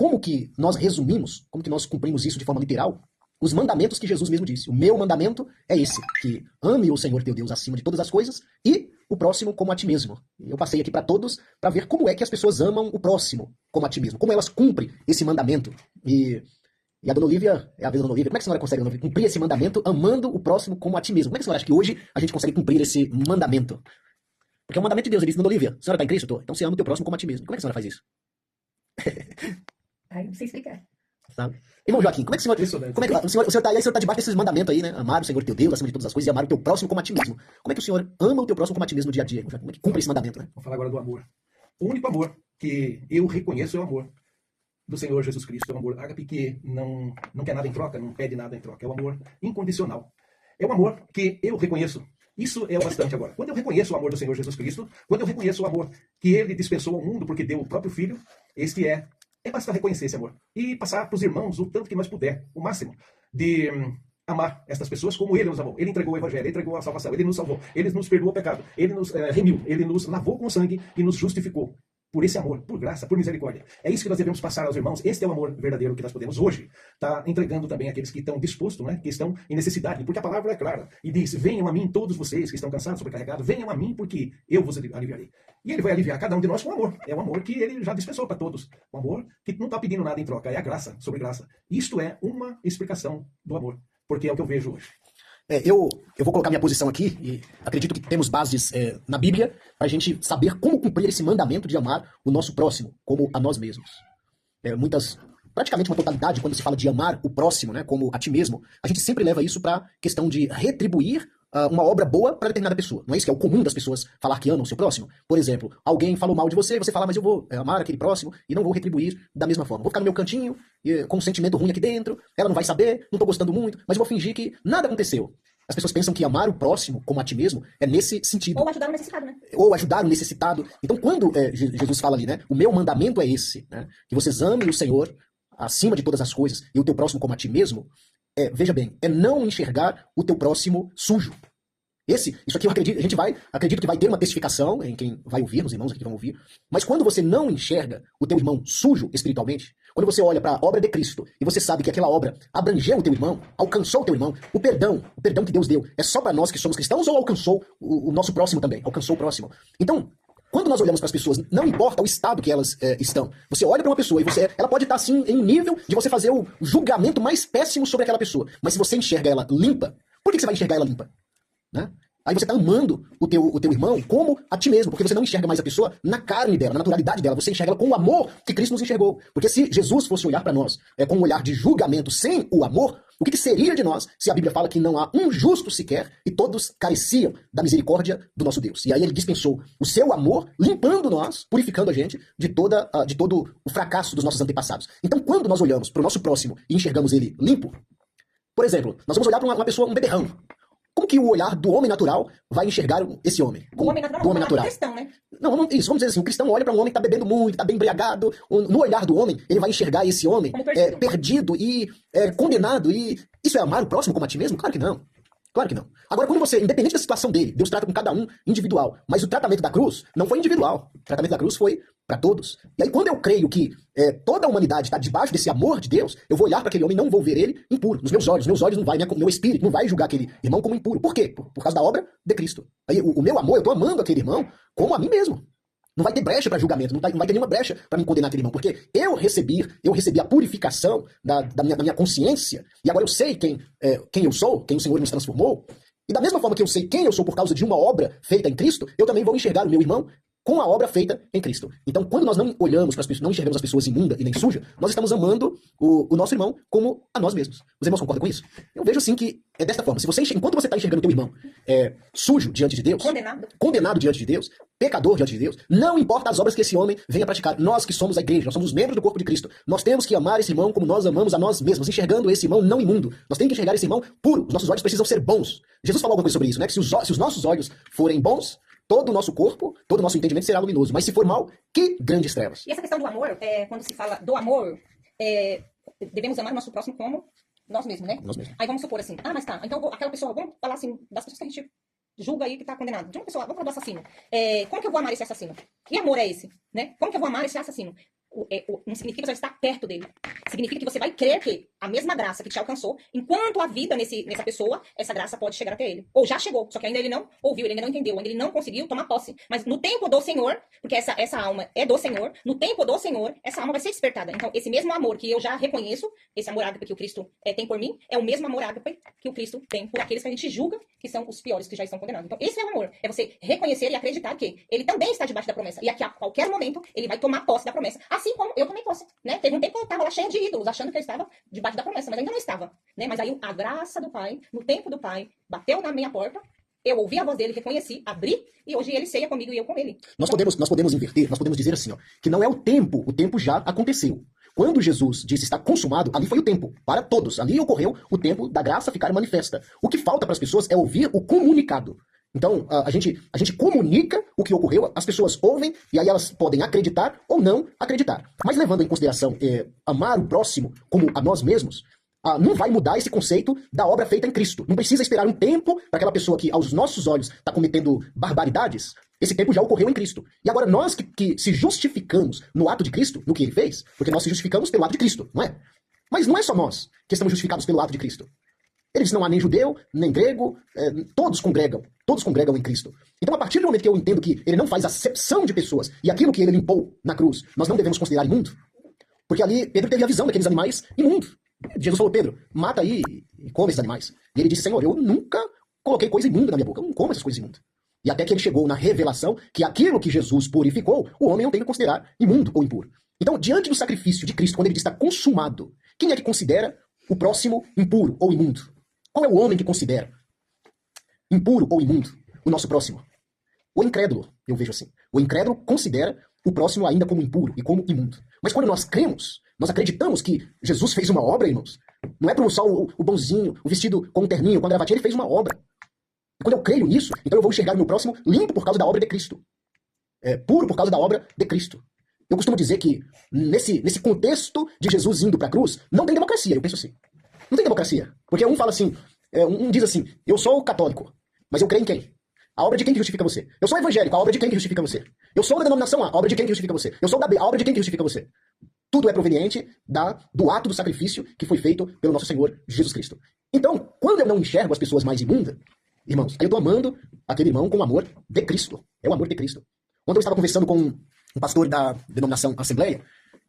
como que nós resumimos, como que nós cumprimos isso de forma literal, os mandamentos que Jesus mesmo disse. O meu mandamento é esse, que ame o Senhor teu Deus acima de todas as coisas e o próximo como a ti mesmo. Eu passei aqui para todos para ver como é que as pessoas amam o próximo como a ti mesmo, como elas cumprem esse mandamento. E a dona Olivia, é a vez da dona Olivia, como é que a senhora consegue, dona Olivia, cumprir esse mandamento amando o próximo como a ti mesmo? Como é que a senhora acha que hoje a gente consegue cumprir esse mandamento? Porque é um mandamento de Deus, ele disse, dona Olivia, a senhora está em Cristo? Tô. Então você ama o teu próximo como a ti mesmo. Como é que a senhora faz isso? Ai, não sei explicar. Sabe? Irmão Joaquim, como é que o senhor, como é que, o senhor tá debaixo desses mandamentos aí, né? Amar o Senhor teu Deus acima de todas as coisas e amar o teu próximo como a ti mesmo. Como é que o senhor ama o teu próximo como a ti mesmo no dia a dia? Como é que cumpre esse mandamento, né? Vamos falar agora do amor. O único amor que eu reconheço é o amor do Senhor Jesus Cristo. É o amor ágape que não quer nada em troca, não pede nada em troca. É o amor incondicional. É o amor que eu reconheço. Isso é o bastante agora. Quando eu reconheço o amor do Senhor Jesus Cristo, quando eu reconheço o amor que Ele dispensou ao mundo porque deu o próprio Filho, este é basta reconhecer esse amor e passar para os irmãos o tanto que nós puder, o máximo, de amar estas pessoas como Ele nos amou. Ele entregou o Evangelho, Ele entregou a salvação, Ele nos salvou, Ele nos perdoou o pecado, Ele nos remiu, Ele nos lavou com sangue e nos justificou. Por esse amor, por graça, por misericórdia. É isso que nós devemos passar aos irmãos. Este é o amor verdadeiro que nós podemos hoje estar entregando também àqueles que estão dispostos, né, que estão em necessidade. Porque a palavra é clara e diz, venham a mim todos vocês que estão cansados, sobrecarregados, venham a mim porque eu vos aliviarei. E Ele vai aliviar cada um de nós com amor. É o amor que Ele já dispensou para todos. O amor que não está pedindo nada em troca, é a graça sobre graça. Isto é uma explicação do amor, porque é o que eu vejo hoje. Eu vou colocar minha posição aqui, e acredito que temos bases na Bíblia para a gente saber como cumprir esse mandamento de amar o nosso próximo como a nós mesmos. Praticamente uma totalidade, quando se fala de amar o próximo, né, como a ti mesmo, a gente sempre leva isso para a questão de retribuir uma obra boa para determinada pessoa. Não é isso que é o comum das pessoas falar que amam o seu próximo? Por exemplo, alguém falou mal de você, você fala, mas eu vou amar aquele próximo e não vou retribuir da mesma forma. Vou ficar no meu cantinho, com um sentimento ruim aqui dentro, ela não vai saber, não tô gostando muito, mas eu vou fingir que nada aconteceu. As pessoas pensam que amar o próximo como a ti mesmo é nesse sentido. Ou ajudar o necessitado, né? Ou ajudar o necessitado. Então, quando Jesus fala ali, né? O meu mandamento é esse, né? Que vocês amem o Senhor acima de todas as coisas e o teu próximo como a ti mesmo. Veja bem, é não enxergar o teu próximo sujo. Isso aqui acredito que vai ter uma testificação em quem vai ouvir, nos irmãos aqui que vão ouvir. Mas quando você não enxerga o teu irmão sujo espiritualmente, quando você olha para a obra de Cristo e você sabe que aquela obra abrangeu o teu irmão, alcançou o teu irmão, o perdão que Deus deu é só para nós que somos cristãos ou alcançou o nosso próximo também? Alcançou o próximo. Então, quando nós olhamos para as pessoas, não importa o estado que elas estão. Você olha para uma pessoa e ela pode estar assim em nível de você fazer o julgamento mais péssimo sobre aquela pessoa. Mas se você enxerga ela limpa, por que você vai enxergar ela limpa? Né? Aí você está amando o teu irmão como a ti mesmo, porque você não enxerga mais a pessoa na carne dela, na naturalidade dela, você enxerga ela com o amor que Cristo nos enxergou. Porque se Jesus fosse olhar para nós com um olhar de julgamento sem o amor, o que seria de nós se a Bíblia fala que não há um justo sequer e todos careciam da misericórdia do nosso Deus? E aí ele dispensou o seu amor, limpando nós, purificando a gente de todo o fracasso dos nossos antepassados. Então quando nós olhamos para o nosso próximo e enxergamos ele limpo, por exemplo, nós vamos olhar para uma pessoa, um beberrão. Como que o olhar do homem natural vai enxergar esse homem? O homem natural, do homem natural. Cristão, né? Não, isso, vamos dizer assim, o cristão olha para um homem que está bebendo muito, está bem embriagado. No olhar do homem, ele vai enxergar esse homem perdido e condenado. E isso é amar o próximo como a ti mesmo? Claro que não. Claro que não. Agora, quando você, independente da situação dele, Deus trata com cada um individual. Mas o tratamento da cruz não foi individual. O tratamento da cruz foi para todos. E aí, quando eu creio que toda a humanidade está debaixo desse amor de Deus, eu vou olhar para aquele homem e não vou ver ele impuro. Nos meus olhos não vai, meu espírito não vai julgar aquele irmão como impuro. Por quê? Por causa da obra de Cristo. Aí, o meu amor, eu estou amando aquele irmão como a mim mesmo. Não vai ter brecha para julgamento, não vai ter nenhuma brecha para me condenar aquele irmão, porque eu recebi a purificação da minha consciência, e agora eu sei quem eu sou, quem o Senhor nos transformou, e da mesma forma que eu sei quem eu sou por causa de uma obra feita em Cristo, eu também vou enxergar o meu irmão com a obra feita em Cristo. Então, quando nós não olhamos para as pessoas, não enxergamos as pessoas imundas e nem sujas, nós estamos amando o nosso irmão como a nós mesmos. Os irmãos concordam com isso? Eu vejo assim que é desta forma. Enquanto você está enxergando o teu irmão sujo diante de Deus, condenado diante de Deus, pecador diante de Deus, não importa as obras que esse homem venha praticar. Nós que somos a igreja, nós somos os membros do corpo de Cristo, nós temos que amar esse irmão como nós amamos a nós mesmos, enxergando esse irmão não imundo. Nós temos que enxergar esse irmão puro. Os nossos olhos precisam ser bons. Jesus falou alguma coisa sobre isso, né? Que se os nossos olhos forem bons, todo o nosso corpo, todo o nosso entendimento será luminoso. Mas se for mal, que grandes trevas. E essa questão do amor, quando se fala do amor, devemos amar o nosso próximo como nós mesmos, né? Nós mesmos. Aí vamos supor assim, mas tá, então aquela pessoa, vamos falar assim, das pessoas que a gente julga aí que tá condenado. De uma pessoa, vamos falar do assassino. Como que eu vou amar esse assassino? Que amor é esse? Né? Como que eu vou amar esse assassino? não significa que você vai estar perto dele. Significa que você vai crer que a mesma graça que te alcançou, enquanto a vida nessa pessoa, essa graça pode chegar até ele. Ou já chegou, só que ainda ele não ouviu, ele ainda não entendeu, ainda ele não conseguiu tomar posse. Mas no tempo do Senhor, porque essa alma é do Senhor, no tempo do Senhor, essa alma vai ser despertada. Então, esse mesmo amor que eu já reconheço, esse amor ágape que o Cristo tem por mim, é o mesmo amor ágape que o Cristo tem por aqueles que a gente julga que são os piores, que já estão condenados. Então, esse é o amor. É você reconhecer e acreditar que ele também está debaixo da promessa. E a qualquer momento, ele vai tomar posse da promessa. Assim como eu tomei posse, né? Teve um tempo que eu estava lá cheia de ídolos, achando que eu estava debaixo da promessa, mas ainda não estava, né? Mas aí a graça do Pai, no tempo do Pai, bateu na minha porta, eu ouvi a voz dele, reconheci, abri, e hoje ele ceia comigo e eu com ele. Nós podemos inverter, nós podemos dizer assim, ó, que não é o tempo já aconteceu. Quando Jesus disse está consumado, ali foi o tempo, para todos. Ali ocorreu o tempo da graça ficar manifesta. O que falta para as pessoas é ouvir o comunicado. Então, a gente comunica o que ocorreu, as pessoas ouvem, e aí elas podem acreditar ou não acreditar. Mas levando em consideração amar o próximo como a nós mesmos, não vai mudar esse conceito da obra feita em Cristo. Não precisa esperar um tempo para aquela pessoa que, aos nossos olhos, está cometendo barbaridades. Esse tempo já ocorreu em Cristo. E agora nós que se justificamos no ato de Cristo, no que ele fez, porque nós se justificamos pelo ato de Cristo, não é? Mas não é só nós que estamos justificados pelo ato de Cristo. Ele disse, não há nem judeu, nem grego, todos congregam em Cristo. Então, a partir do momento que eu entendo que ele não faz acepção de pessoas, e aquilo que ele limpou na cruz, nós não devemos considerar imundo, porque ali Pedro teve a visão daqueles animais imundos. Jesus falou, Pedro, mata aí e come esses animais. E ele disse, Senhor, eu nunca coloquei coisa imunda na minha boca, eu não como essas coisas imundas. E até que ele chegou na revelação que aquilo que Jesus purificou, o homem não tem que considerar imundo ou impuro. Então, diante do sacrifício de Cristo, quando ele diz está consumado, quem é que considera o próximo impuro ou imundo? Qual é o homem que considera impuro ou imundo o nosso próximo? O incrédulo, eu vejo assim. O incrédulo considera o próximo ainda como impuro e como imundo. Mas quando nós cremos, nós acreditamos que Jesus fez uma obra, irmãos. Não é só o bonzinho, o vestido com um terninho, com a gravatinha, ele fez uma obra. E quando eu creio nisso, então eu vou enxergar o meu próximo limpo por causa da obra de Cristo. Puro por causa da obra de Cristo. Eu costumo dizer que nesse contexto de Jesus indo para a cruz, não tem democracia, eu penso assim. Não tem democracia. Porque um fala assim, um diz assim, eu sou católico, mas eu creio em quem? A obra de quem que justifica você? Eu sou evangélico, a obra de quem que justifica você? Eu sou da denominação A, a obra de quem que justifica você? Eu sou da B, a obra de quem que justifica você? Tudo é proveniente do ato do sacrifício que foi feito pelo nosso Senhor Jesus Cristo. Então, quando eu não enxergo as pessoas mais imundas, irmãos, aí eu estou amando aquele irmão com o amor de Cristo. É o amor de Cristo. Ontem eu estava conversando com um pastor da denominação Assembleia,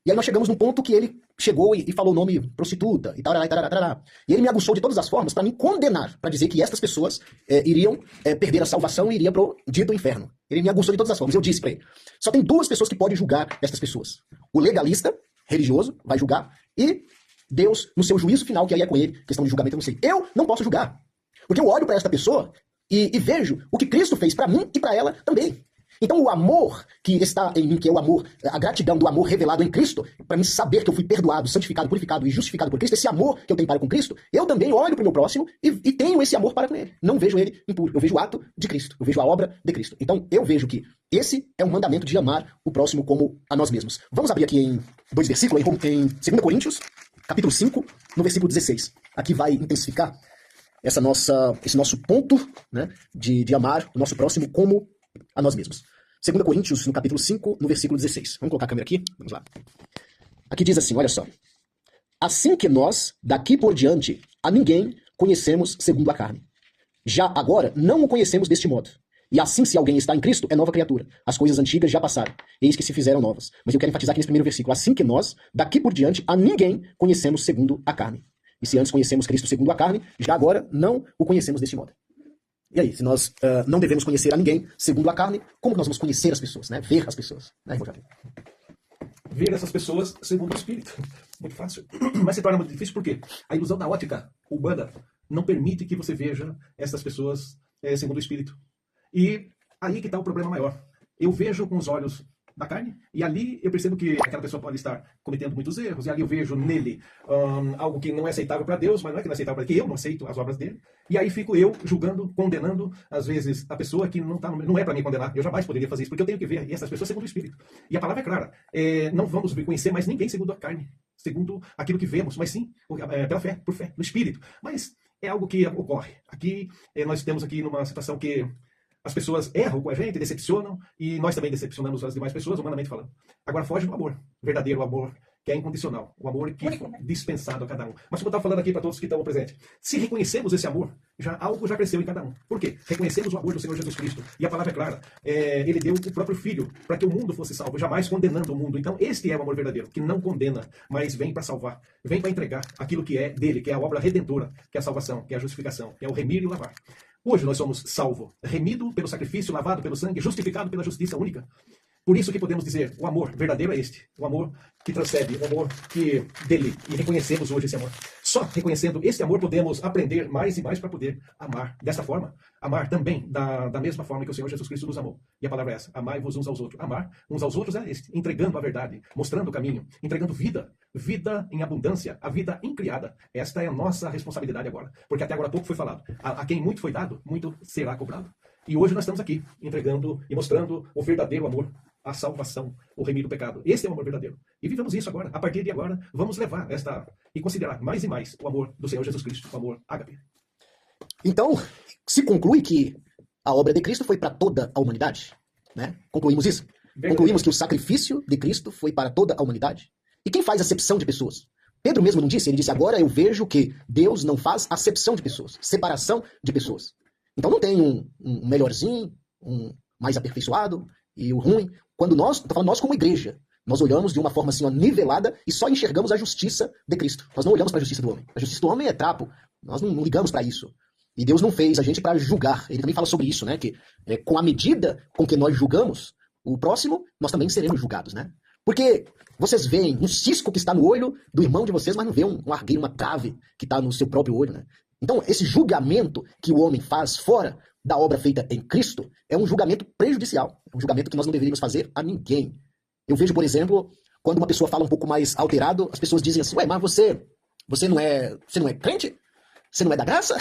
e aí nós chegamos num ponto que ele chegou e falou o nome prostituta, e tarará, e tarará, tarará. E ele me aguçou de todas as formas para me condenar, para dizer que estas pessoas iriam perder a salvação e iriam pro dito inferno. Ele me aguçou de todas as formas. Eu disse para ele, só tem duas pessoas que podem julgar estas pessoas. O legalista, religioso, vai julgar, e Deus, no seu juízo final, que aí é com ele, questão de julgamento, eu não sei. Eu não posso julgar, porque eu olho para esta pessoa e vejo o que Cristo fez para mim e para ela também. Então o amor que está em mim, que é o amor, a gratidão do amor revelado em Cristo, para mim saber que eu fui perdoado, santificado, purificado e justificado por Cristo, esse amor que eu tenho para com Cristo, eu também olho para o meu próximo e tenho esse amor para com ele. Não vejo ele impuro, eu vejo o ato de Cristo, eu vejo a obra de Cristo. Então eu vejo que esse é um mandamento de amar o próximo como a nós mesmos. Vamos abrir aqui em dois versículos, em 2 Coríntios, capítulo 5, no versículo 16. Aqui vai intensificar esse nosso ponto, né, de amar o nosso próximo como a nós mesmos. 2 Coríntios, no capítulo 5, no versículo 16. Vamos colocar a câmera aqui? Vamos lá. Aqui diz assim, olha só. Assim que nós, daqui por diante, a ninguém conhecemos segundo a carne. Já agora, não o conhecemos deste modo. E assim, se alguém está em Cristo, é nova criatura. As coisas antigas já passaram, eis que se fizeram novas. Mas eu quero enfatizar aqui nesse primeiro versículo. Assim que nós, daqui por diante, a ninguém conhecemos segundo a carne. E se antes conhecemos Cristo segundo a carne, já agora não o conhecemos deste modo. E aí, se nós não devemos conhecer a ninguém segundo a carne, como nós vamos conhecer as pessoas, né? Ver as pessoas, né, irmão Jair? Ver essas pessoas segundo o Espírito. Muito fácil. Mas se torna muito difícil porque a ilusão da ótica humana não permite que você veja essas pessoas segundo o Espírito. E aí que está o problema maior. Eu vejo com os olhos da carne, e ali eu percebo que aquela pessoa pode estar cometendo muitos erros, e ali eu vejo nele algo que não é aceitável para Deus, mas não é que não é aceitável para que eu não aceito as obras dele, e aí fico eu julgando, condenando, às vezes, a pessoa que não é para mim condenar. Eu jamais poderia fazer isso, porque eu tenho que ver essas pessoas segundo o Espírito. E a palavra é clara, não vamos conhecer mais ninguém segundo a carne, segundo aquilo que vemos, mas sim pela fé, por fé, no Espírito. Mas é algo que ocorre. Aqui, nós temos aqui numa situação que As pessoas erram com a gente, decepcionam, e nós também decepcionamos as demais pessoas, humanamente falando. Agora foge do amor, verdadeiro amor, que é incondicional, o amor que foi dispensado a cada um. Mas como eu estava falando aqui para todos que estão presentes, se reconhecemos esse amor, algo já cresceu em cada um. Por quê? Reconhecemos o amor do Senhor Jesus Cristo. E a palavra é clara. Ele deu o próprio Filho para que o mundo fosse salvo, jamais condenando o mundo. Então este é o amor verdadeiro, que não condena, mas vem para salvar, vem para entregar aquilo que é dele, que é a obra redentora, que é a salvação, que é a justificação, que é o remir e o lavar. Hoje nós somos salvos, remido pelo sacrifício, lavado pelo sangue, justificado pela justiça única. Por isso que podemos dizer, o amor verdadeiro é este. O amor que transcende, o amor que dele. E reconhecemos hoje esse amor. Só reconhecendo esse amor podemos aprender mais e mais para poder amar desta forma. Amar também da mesma forma que o Senhor Jesus Cristo nos amou. E a palavra é essa, amai-vos uns aos outros. Amar uns aos outros é este, entregando a verdade, mostrando o caminho, entregando vida. Vida em abundância, a vida incriada. Esta é a nossa responsabilidade agora. Porque até agora há pouco foi falado. A quem muito foi dado, muito será cobrado. E hoje nós estamos aqui, entregando e mostrando o verdadeiro amor, a salvação, o remir do pecado. Esse é o amor verdadeiro. E vivamos isso agora. A partir de agora, vamos levar e considerar mais e mais o amor do Senhor Jesus Cristo, o amor ágape. Então, se conclui que a obra de Cristo foi para toda a humanidade, né? Concluímos isso? Concluímos que o sacrifício de Cristo foi para toda a humanidade. E quem faz acepção de pessoas? Pedro mesmo não disse? Ele disse, agora eu vejo que Deus não faz acepção de pessoas, separação de pessoas. Então não tem um melhorzinho, um mais aperfeiçoado e o ruim. Quando nós como igreja, nós olhamos de uma forma assim, ó, nivelada e só enxergamos a justiça de Cristo. Nós não olhamos para a justiça do homem. A justiça do homem é trapo. Nós não ligamos para isso. E Deus não fez a gente para julgar. Ele também fala sobre isso, né? Que com a medida com que nós julgamos o próximo, nós também seremos julgados, né? Porque vocês veem um cisco que está no olho do irmão de vocês, mas não vê um argueiro, uma trave que está no seu próprio olho, né? Então, esse julgamento que o homem faz fora da obra feita em Cristo é um julgamento prejudicial. É um julgamento que nós não deveríamos fazer a ninguém. Eu vejo, por exemplo, quando uma pessoa fala um pouco mais alterado, as pessoas dizem assim, ué, mas você não é crente? Você não é da graça?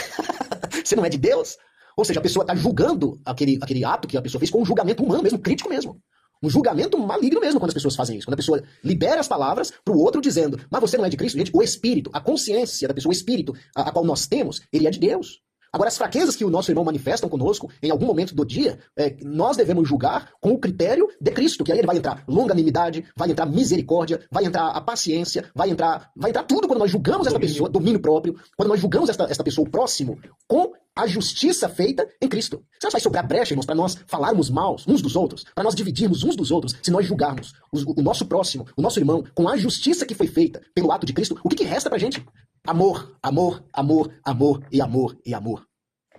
Você não é de Deus? Ou seja, a pessoa está julgando aquele ato que a pessoa fez com um julgamento humano mesmo, crítico mesmo. Um julgamento maligno mesmo quando as pessoas fazem isso. Quando a pessoa libera as palavras para o outro dizendo, mas você não é de Cristo? Gente, o espírito, a consciência da pessoa, o espírito a qual nós temos, ele é de Deus. Agora, as fraquezas que o nosso irmão manifestam conosco em algum momento do dia, nós devemos julgar com o critério de Cristo, que aí ele vai entrar longanimidade, vai entrar misericórdia, vai entrar a paciência, vai entrar tudo quando nós julgamos esta pessoa, domínio próprio, quando nós julgamos esta pessoa, o próximo, com a justiça feita em Cristo. Será que vai sobrar brecha, irmãos, para nós falarmos mal uns dos outros, para nós dividirmos uns dos outros, se nós julgarmos o nosso próximo, o nosso irmão, com a justiça que foi feita pelo ato de Cristo? O que resta pra gente? Amor, amor, amor, amor e amor e amor.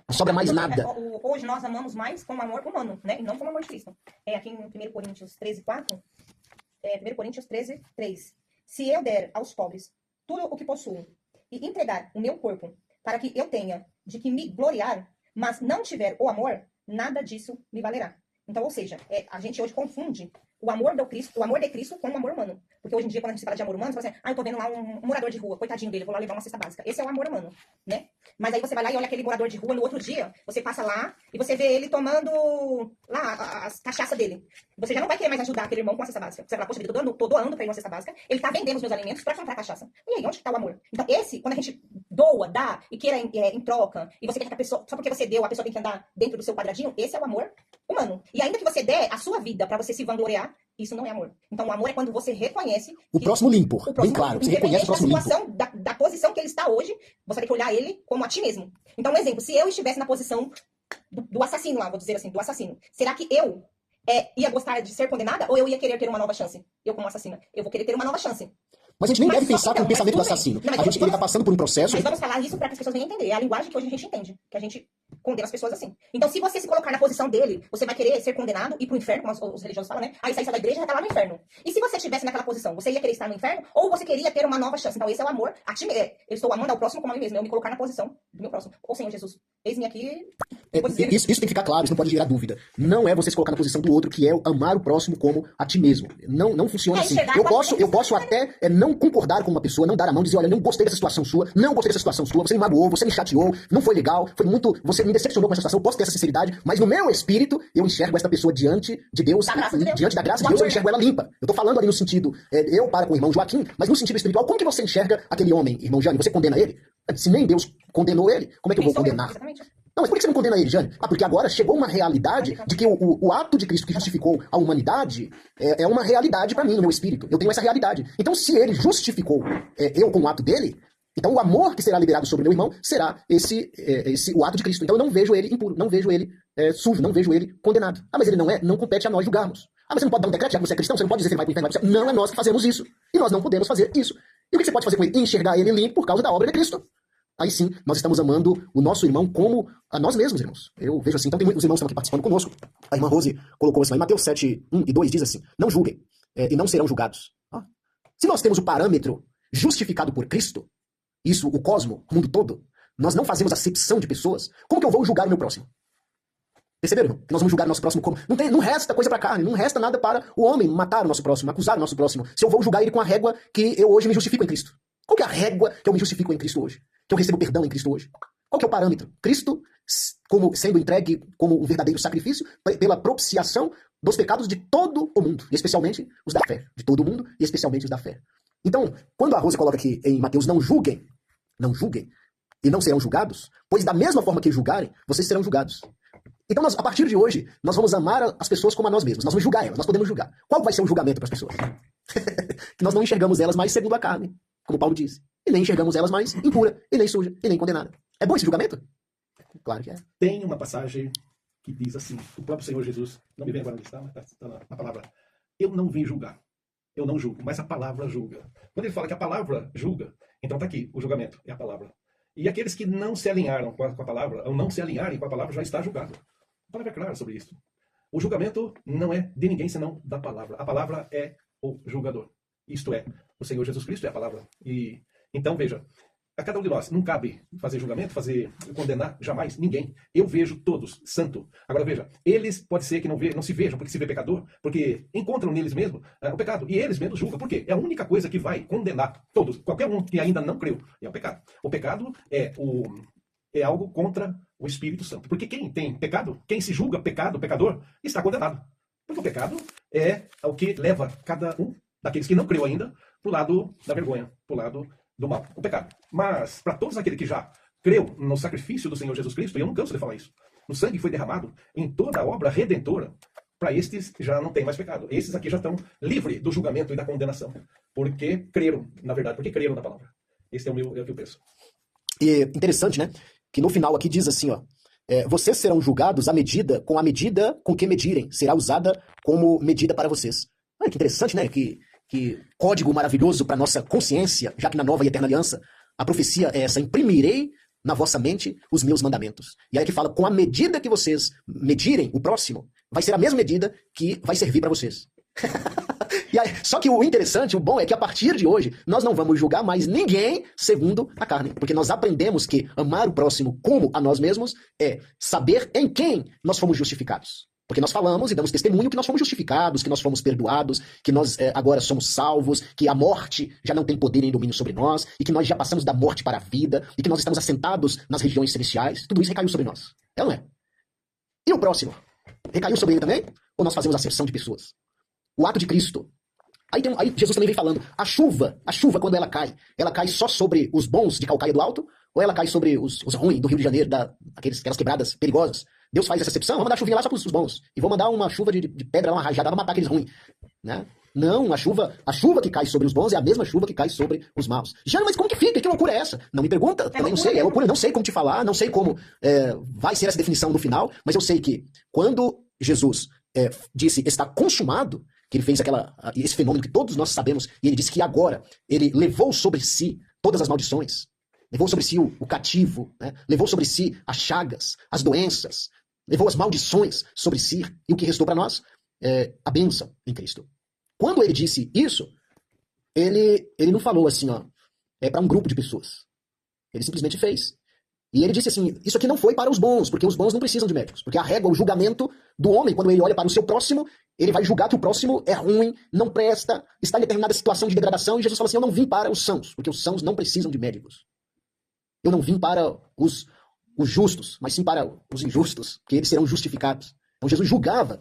Não sobra mais nada. Hoje nós amamos mais com amor humano, né? E não com amor de Cristo. Aqui em 1 Coríntios 13:4, 1 Coríntios 13:3. Se eu der aos pobres tudo o que possuo e entregar o meu corpo para que eu tenha de que me gloriar, mas não tiver o amor, nada disso me valerá. Então, ou seja, a gente hoje confunde o amor de Cristo com o amor humano. Porque hoje em dia, quando a gente fala de amor humano, você fala assim, eu tô vendo lá um morador de rua, coitadinho dele, vou lá levar uma cesta básica. Esse é o amor humano, né? Mas aí você vai lá e olha aquele morador de rua, no outro dia, você passa lá e você vê ele tomando lá as cachaça dele. Você já não vai querer mais ajudar aquele irmão com a cesta básica. Você vai lá, poxa vida, tô doando pra ele uma cesta básica, ele tá vendendo os meus alimentos pra comprar cachaça. E aí, onde que tá o amor? Então, quando a gente doa, dá e queira em troca, e você quer que a pessoa, só porque você deu, a pessoa tem que andar dentro do seu quadradinho, esse é o amor humano. E ainda que você der a sua vida pra você se vangloriar, isso não é amor. Então, o amor é quando você reconhece... O próximo limpo, bem claro. Você reconhece o próximo limpo. Da posição que ele está hoje, você tem que olhar ele como a ti mesmo. Então, um exemplo, se eu estivesse na posição do assassino lá, vou dizer assim, do assassino, será que eu ia gostar de ser condenada ou eu ia querer ter uma nova chance? Eu, como assassina, eu vou querer ter uma nova chance. Mas a gente nem deve pensar com o pensamento do assassino. Ele está passando por um processo... Mas vamos falar isso para que as pessoas venham entender. É a linguagem que hoje a gente entende. Que a gente condena as pessoas assim. Então, se você se colocar na posição dele, você vai querer ser condenado e ir pro inferno, como os religiosos falam, né? Aí sair da igreja e já tá lá no inferno. E se você estivesse naquela posição, você ia querer estar no inferno ou você queria ter uma nova chance? Então, esse é o amor a ti mesmo. Eu estou amando ao próximo como a mim mesmo. Eu me colocar na posição do meu próximo. Ô, Senhor Jesus, eis-me aqui... Isso tem que ficar claro, isso não pode gerar dúvida. Não é você se colocar na posição do outro, que é amar o próximo como a ti mesmo. Não funciona assim. Eu posso até não concordar com uma pessoa, não dar a mão, dizer, olha, não gostei dessa situação sua, você me magoou, você me chateou, não foi legal, você me decepcionou com essa situação, eu posso ter essa sinceridade, mas no meu espírito, eu enxergo essa pessoa diante de Deus, diante da graça de Deus, eu enxergo ela limpa. Eu tô falando ali no sentido, eu para com o irmão Joaquim, mas no sentido espiritual, como que você enxerga aquele homem, irmão Jânio? Você condena ele? Se nem Deus condenou ele, como é que eu vou condenar? Não, mas por que você não condena ele, Jane? Ah, porque agora chegou uma realidade de que o ato de Cristo que justificou a humanidade é uma realidade para mim, no meu espírito. Eu tenho essa realidade. Então, se ele justificou eu com o ato dele, então o amor que será liberado sobre meu irmão será o ato de Cristo. Então eu não vejo ele impuro, não vejo ele sujo, não vejo ele condenado. Ah, mas ele não é? Não compete a nós julgarmos. Ah, mas você não pode dar um decreto, já que você é cristão, você não pode dizer que ele vai pro inferno, vai pro céu. Não é nós que fazemos isso. E nós não podemos fazer isso. E o que você pode fazer com ele? Enxergar ele limpo por causa da obra de Cristo. Aí sim, nós estamos amando o nosso irmão como a nós mesmos, irmãos. Eu vejo assim. Então tem muitos irmãos que estão aqui participando conosco. A irmã Rose colocou assim, em Mateus 7, 1 e 2, diz assim, não julguem, e não serão julgados. Ah. Se nós temos o parâmetro justificado por Cristo, isso, o cosmo, o mundo todo, nós não fazemos acepção de pessoas, como que eu vou julgar o meu próximo? Perceberam, irmão? Que nós vamos julgar o nosso próximo como? Não resta coisa para a carne, não resta nada para o homem matar o nosso próximo, acusar o nosso próximo, se eu vou julgar ele com a régua que eu hoje me justifico em Cristo. Qual que é a régua que eu me justifico em Cristo hoje? Que eu recebo perdão em Cristo hoje? Qual que é o parâmetro? Cristo como sendo entregue como um verdadeiro sacrifício pela propiciação dos pecados de todo o mundo, e especialmente os da fé. De todo o mundo, e especialmente os da fé. Então, quando a Rose coloca aqui em Mateus, não julguem, e não serão julgados, pois da mesma forma que julgarem, vocês serão julgados. Então, a partir de hoje, nós vamos amar as pessoas como a nós mesmos. Nós vamos julgar elas, nós podemos julgar. Qual vai ser o julgamento para as pessoas? Que nós não enxergamos elas mais segundo a carne, como Paulo disse. E nem enxergamos elas mais impura, e nem suja, e nem condenada. É bom esse julgamento? Claro que é. Tem uma passagem que diz assim, o próprio Senhor Jesus, não me vem agora onde está, mas está na palavra, eu não vim julgar, eu não julgo, mas a palavra julga. Quando ele fala que a palavra julga, então está aqui, o julgamento é a palavra. E aqueles que não se alinharam com a palavra, ou não se alinharem com a palavra, já está julgado. A palavra é clara sobre isso. O julgamento não é de ninguém senão da palavra. A palavra é o julgador. Isto é, o Senhor Jesus Cristo é a palavra. E então, veja, a cada um de nós não cabe fazer julgamento, condenar jamais ninguém. Eu vejo todos santo. Agora veja, eles pode ser que não se vejam porque se vê pecador, porque encontram neles mesmos o pecado. E eles mesmos julgam. Por quê? É a única coisa que vai condenar todos, qualquer um que ainda não creu, é o pecado. O pecado é algo contra o Espírito Santo. Porque quem tem pecado, quem se julga pecador, está condenado. Porque o pecado é o que leva cada um daqueles que não creu ainda para o lado da vergonha, para o lado do mal, o pecado. Mas para todos aqueles que já creu no sacrifício do Senhor Jesus Cristo, e eu não canso de falar isso, o sangue foi derramado em toda a obra redentora, para estes já não tem mais pecado. Esses aqui já estão livres do julgamento e da condenação, porque creram, na verdade, porque creram na palavra. Esse é o que eu penso. E interessante, né? Que no final aqui diz assim, ó, vocês serão julgados com a medida com que medirem, será usada como medida para vocês. Olha que interessante, né? Que código maravilhoso para nossa consciência, já que na nova e eterna aliança, a profecia é essa, imprimirei na vossa mente os meus mandamentos. E aí que fala, com a medida que vocês medirem o próximo, vai ser a mesma medida que vai servir para vocês. E aí, só que o interessante, o bom é que a partir de hoje, nós não vamos julgar mais ninguém segundo a carne. Porque nós aprendemos que amar o próximo como a nós mesmos é saber em quem nós fomos justificados. Porque nós falamos e damos testemunho que nós fomos justificados, que nós fomos perdoados, que nós agora somos salvos, que a morte já não tem poder nem domínio sobre nós, e que nós já passamos da morte para a vida, e que nós estamos assentados nas regiões celestiais. Tudo isso recaiu sobre nós. É ou não é? E o próximo? Recaiu sobre ele também? Ou nós fazemos acepção de pessoas? O ato de Cristo. Aí Jesus também vem falando, a chuva, quando ela cai só sobre os bons de Calcaia do Alto, ou ela cai sobre os ruins do Rio de Janeiro, aquelas quebradas perigosas? Deus faz essa exceção, vamos mandar chuvinha lá só para os bons. E vou mandar uma chuva de pedra, uma rajada, vai matar aqueles ruins. Né? Não, a chuva que cai sobre os bons é a mesma chuva que cai sobre os maus. Já, mas como que fica? Que loucura é essa? Não me pergunta, também não sei. É loucura, não sei como te falar, não sei como vai ser essa definição no final, mas eu sei que quando Jesus disse está consumado, que ele fez esse fenômeno que todos nós sabemos, e ele disse que agora ele levou sobre si todas as maldições, levou sobre si o cativo, né? Levou sobre si as chagas, as doenças, levou as maldições sobre si, e o que restou para nós é a bênção em Cristo. Quando ele disse isso, ele não falou assim, ó, para um grupo de pessoas. Ele simplesmente fez. E ele disse assim, isso aqui não foi para os bons, porque os bons não precisam de médicos. Porque a régua, o julgamento do homem, quando ele olha para o seu próximo, ele vai julgar que o próximo é ruim, não presta, está em determinada situação de degradação, e Jesus fala assim, eu não vim para os sãos, porque os sãos não precisam de médicos. Eu não vim para os justos, mas sim para os injustos, que eles serão justificados. Então Jesus julgava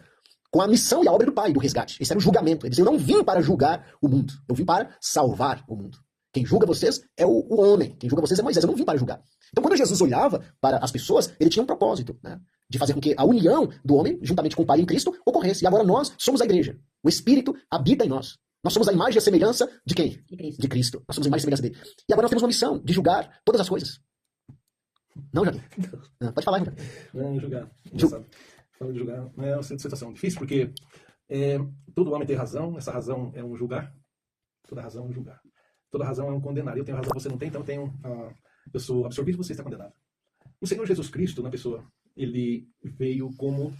com a missão e a obra do Pai, do resgate. Esse era o julgamento. Ele dizia, eu não vim para julgar o mundo, eu vim para salvar o mundo. Quem julga vocês é o homem. Quem julga vocês é Moisés. Eu não vim para julgar. Então, quando Jesus olhava para as pessoas, ele tinha um propósito, né? De fazer com que a união do homem, juntamente com o Pai em Cristo, ocorresse. E agora nós somos a igreja. O Espírito habita em nós. Nós somos a imagem e a semelhança de quem? De Cristo. Nós somos a imagem e a semelhança dele. E agora nós temos uma missão de julgar todas as coisas. Não, Jardim? Não. Pode falar, Jardim. Não, julgar. Falando de julgar, é uma situação difícil, porque todo homem tem razão, essa razão é um julgar. Toda razão é um julgar. Toda razão é um condenar. Eu tenho razão, você não tem, então eu sou absorvido, você está condenado. O Senhor Jesus Cristo, na pessoa, ele veio como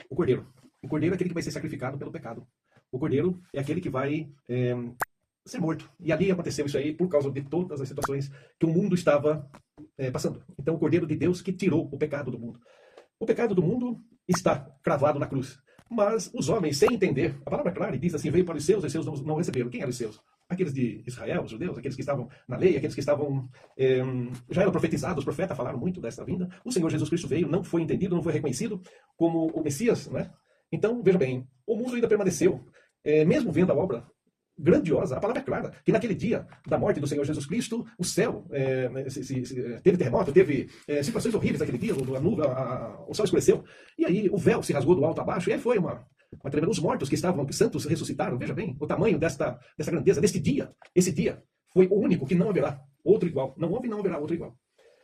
o cordeiro. O cordeiro é aquele que vai ser sacrificado pelo pecado. O cordeiro é aquele que vai ser morto. E ali aconteceu isso aí por causa de todas as situações que o mundo estava passando. Então, o cordeiro de Deus que tirou o pecado do mundo. O pecado do mundo está cravado na cruz. Mas os homens, sem entender, a palavra é clara e diz assim, veio para os seus não receberam. Quem eram os seus? Aqueles de Israel, os judeus, aqueles que estavam na lei, aqueles que estavam já eram profetizados, os profetas falaram muito dessa vinda. O Senhor Jesus Cristo veio, não foi entendido, não foi reconhecido como o Messias, né? Então, veja bem, o mundo ainda permaneceu, mesmo vendo a obra grandiosa, a palavra é clara, que naquele dia da morte do Senhor Jesus Cristo, o céu teve terremoto, teve situações horríveis naquele dia, a nuvem, o céu escureceu, e aí o véu se rasgou do alto a baixo, e aí foi uma tremenda. Os mortos que estavam santos ressuscitaram, veja bem, o tamanho dessa grandeza, deste dia. Esse dia foi o único que não haverá outro igual. Não houve e não haverá outro igual.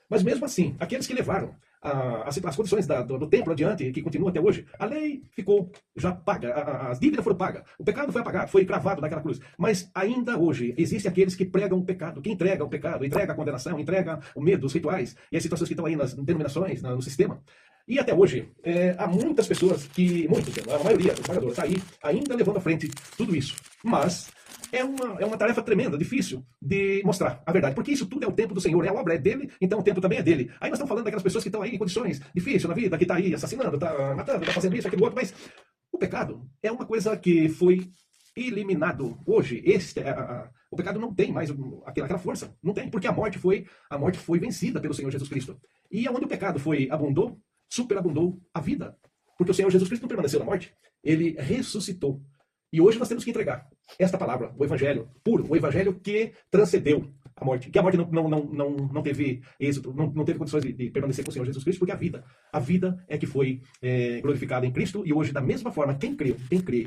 Mas mesmo assim, aqueles que levaram as condições do templo adiante, que continua até hoje, a lei ficou já paga, as dívidas foram pagas, o pecado foi apagado, foi cravado naquela cruz. Mas ainda hoje, existem aqueles que pregam o pecado, que entregam o pecado, entrega a condenação, entrega o medo, os rituais, e as situações que estão aí nas denominações, no sistema. E até hoje, há muitas pessoas a maioria, esmagadora, está aí ainda levando à frente tudo isso. Mas é uma tarefa tremenda, difícil de mostrar a verdade, porque isso tudo é o tempo do Senhor, a obra é dele, então o tempo também é dele. Aí nós estamos falando daquelas pessoas que estão aí em condições difíceis na vida, que está aí assassinando, está matando, está fazendo isso, aquilo outro, mas o pecado é uma coisa que foi eliminado hoje. O pecado não tem mais aquela força, não tem, porque a morte foi vencida pelo Senhor Jesus Cristo. E onde o pecado abundou, superabundou a vida, porque o Senhor Jesus Cristo não permaneceu na morte, ele ressuscitou. E hoje nós temos que entregar esta palavra, o evangelho puro, o evangelho que transcendeu a morte, que a morte não teve êxito, não teve condições de permanecer com o Senhor Jesus Cristo, porque a vida é que foi glorificada em Cristo, e hoje da mesma forma, quem crê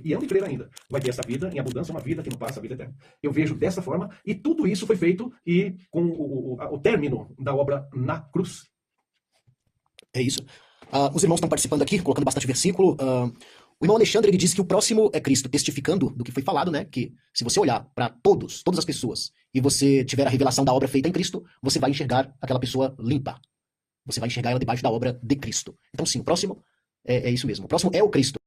e há de crer ainda, vai ter essa vida em abundância, uma vida que não passa, a vida eterna. Eu vejo dessa forma, e tudo isso foi feito e com o término da obra na cruz. É isso. Os irmãos estão participando aqui, colocando bastante versículo. O irmão Alexandre, ele diz que o próximo é Cristo, testificando do que foi falado, né? Que se você olhar para todas as pessoas, e você tiver a revelação da obra feita em Cristo, você vai enxergar aquela pessoa limpa. Você vai enxergar ela debaixo da obra de Cristo. Então sim, o próximo é isso mesmo. O próximo é o Cristo.